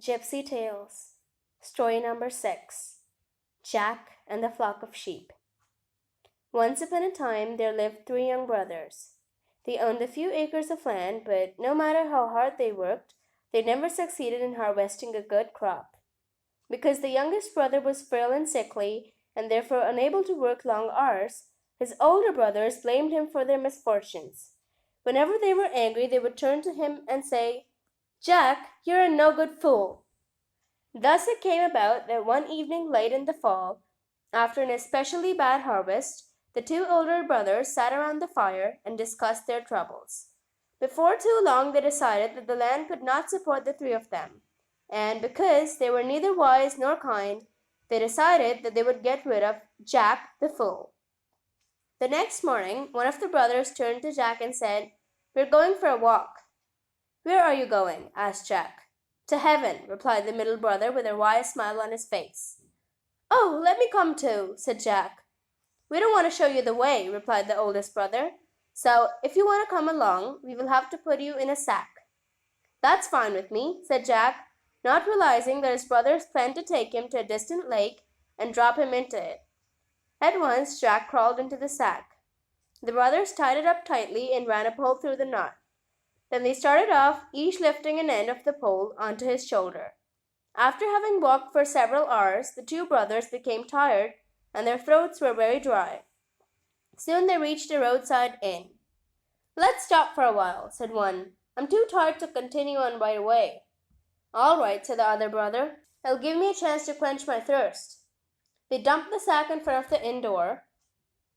Gypsy Tales, Story number 6, Jack and the Flock of Sheep. Once upon a time there lived 3 young brothers. They owned a few acres of land, but no matter how hard they worked, they never succeeded in harvesting a good crop. Because the youngest brother was frail and sickly, and therefore unable to work long hours, his older brothers blamed him for their misfortunes. Whenever they were angry, they would turn to him and say, "Jack, you're a no-good fool." Thus it came about that one evening late in the fall, after an especially bad harvest, the 2 older brothers sat around the fire and discussed their troubles. Before too long they decided that the land could not support the 3 of them, and because they were neither wise nor kind, they decided that they would get rid of Jack the fool. The next morning, one of the brothers turned to Jack and said, "We're going for a walk." "Where are you going?" asked Jack. "To heaven," replied the middle brother with a wise smile on his face. "Oh, let me come too," said Jack. "We don't want to show you the way," replied the oldest brother. "So, if you want to come along, we will have to put you in a sack." "That's fine with me," said Jack, not realizing that his brothers planned to take him to a distant lake and drop him into it. At once Jack crawled into the sack. The brothers tied it up tightly and ran a pole through the knot. Then they started off, each lifting an end of the pole onto his shoulder. After having walked for several hours, the 2 brothers became tired, and their throats were very dry. Soon they reached a roadside inn. "Let's stop for a while," said one. "I'm too tired to continue on right away." "All right," said the other brother. "It'll give me a chance to quench my thirst." They dumped the sack in front of the inn door.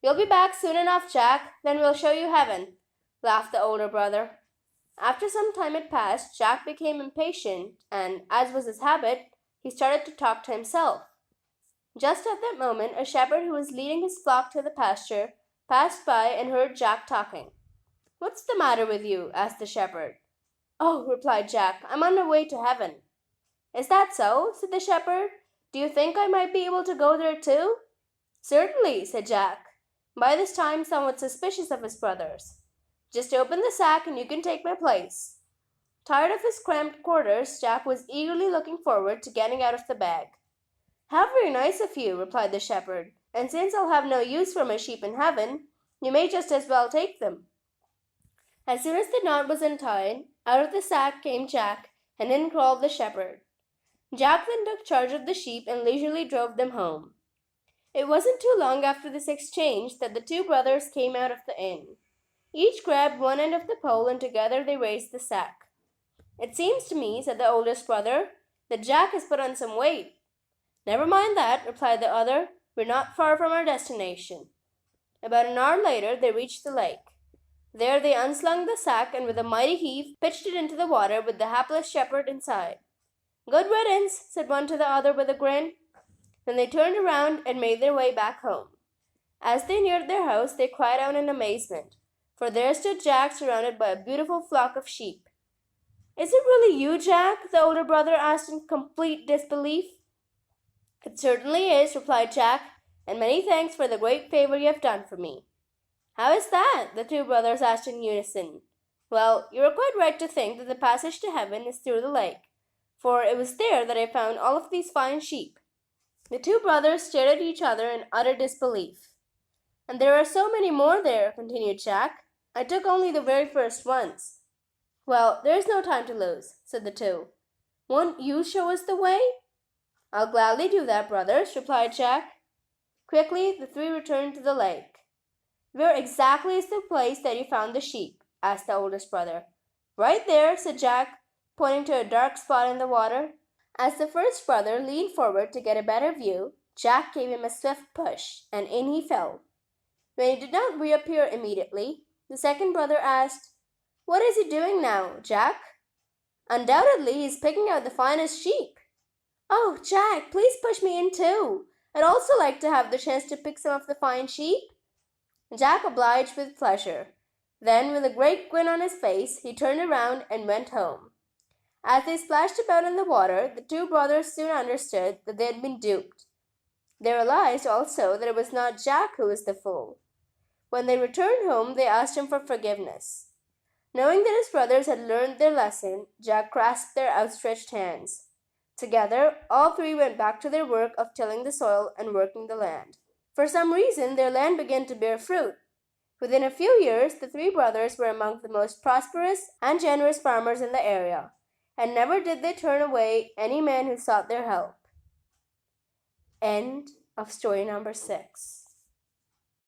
"You'll be back soon enough, Jack. Then we'll show you heaven," laughed the older brother. After some time had passed, Jack became impatient, and, as was his habit, he started to talk to himself. Just at that moment, a shepherd who was leading his flock to the pasture passed by and heard Jack talking. "What's the matter with you?" asked the shepherd. "Oh," replied Jack, "I'm on my way to heaven." "Is that so?" said the shepherd. "Do you think I might be able to go there too?" "Certainly," said Jack, by this time somewhat suspicious of his brothers. "Just open the sack and you can take my place." Tired of his cramped quarters, Jack was eagerly looking forward to getting out of the bag. "How very nice of you," replied the shepherd, "and since I'll have no use for my sheep in heaven, you may just as well take them." As soon as the knot was untied, out of the sack came Jack, and in crawled the shepherd. Jack then took charge of the sheep and leisurely drove them home. It wasn't too long after this exchange that the 2 brothers came out of the inn. Each grabbed one end of the pole and together they raised the sack. "It seems to me," said the oldest brother, "that Jack has put on some weight." "Never mind that," replied the other. "We're not far from our destination." About an hour later they reached the lake. There they unslung the sack and with a mighty heave pitched it into the water with the hapless shepherd inside. "Good riddance," said one to the other with a grin. Then they turned around and made their way back home. As they neared their house they cried out in amazement, for there stood Jack surrounded by a beautiful flock of sheep. "Is it really you, Jack?" the older brother asked in complete disbelief. "It certainly is," replied Jack, "and many thanks for the great favor you have done for me." "How is that?" the 2 brothers asked in unison. "Well, you are quite right to think that the passage to heaven is through the lake, for it was there that I found all of these fine sheep." The 2 brothers stared at each other in utter disbelief. "And there are so many more there," continued Jack. "I took only the very first ones." "Well, there is no time to lose," said the 2. "Won't you show us the way?" "I'll gladly do that, brothers," replied Jack. Quickly the 3 returned to the lake. "Where exactly is the place that you found the sheep?" asked the oldest brother. "Right there," said Jack, pointing to a dark spot in the water. As the first brother leaned forward to get a better view, Jack gave him a swift push, and in he fell. When he did not reappear immediately, the second brother asked, "What is he doing now, Jack?" "Undoubtedly he is picking out the finest sheep." "Oh, Jack, please push me in too. I'd also like to have the chance to pick some of the fine sheep." Jack obliged with pleasure. Then, with a great grin on his face, he turned around and went home. As they splashed about in the water, the 2 brothers soon understood that they had been duped. They realized also that it was not Jack who was the fool. When they returned home, they asked him for forgiveness. Knowing that his brothers had learned their lesson, Jack grasped their outstretched hands. Together, all three went back to their work of tilling the soil and working the land. For some reason, their land began to bear fruit. Within a few years, the three brothers were among the most prosperous and generous farmers in the area, and never did they turn away any man who sought their help. End of story number 6.